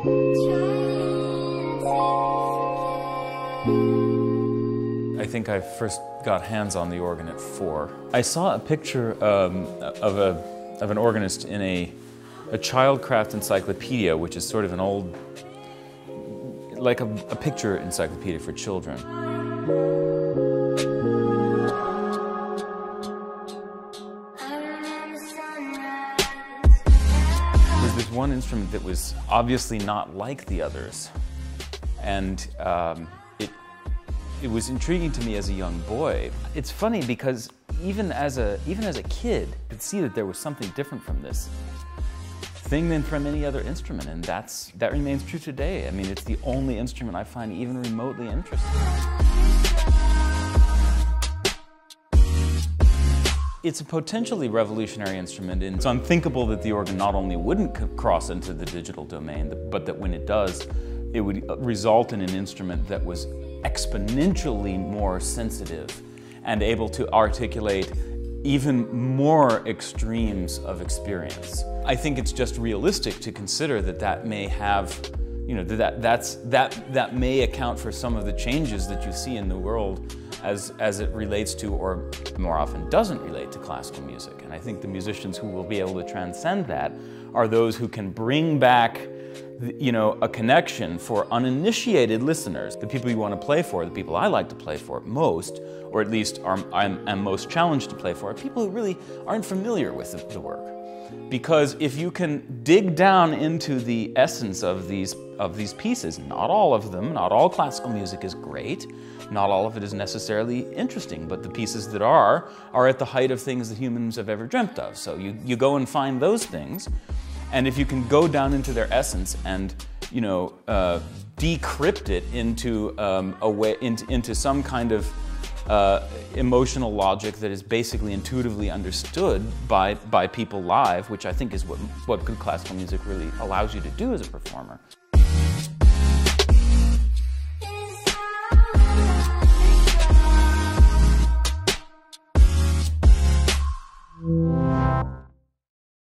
I think I first got hands on the organ at 4. I saw a picture of an organist in a childcraft encyclopedia, which is sort of an old, like a picture encyclopedia for children. There's this one instrument that was obviously not like the others, and it was intriguing to me as a young boy. It's funny because even as a kid, I could see that there was something different from this thing than from any other instrument, and that remains true today. I mean, it's the only instrument I find even remotely interesting. It's a potentially revolutionary instrument, and it's unthinkable that the organ not only wouldn't cross into the digital domain, but that when it does, it would result in an instrument that was exponentially more sensitive and able to articulate even more extremes of experience. I think it's just realistic to consider that may have, you know, that may account for some of the changes that you see in the world as it relates to, or more often doesn't relate to, classical music. And I think the musicians who will be able to transcend that are those who can bring back, you know, a connection for uninitiated listeners, the people you want to play for, the people I like to play for most, or at least I'm most challenged to play for, are people who really aren't familiar with the work. Because if you can dig down into the essence of these pieces, not all of them, not all classical music is great, not all of it is necessarily interesting, but the pieces that are at the height of things that humans have ever dreamt of. So you go and find those things, and if you can go down into their essence and, you know, decrypt it into into some kind of emotional logic that is basically intuitively understood by people live, which I think is what good classical music really allows you to do as a performer.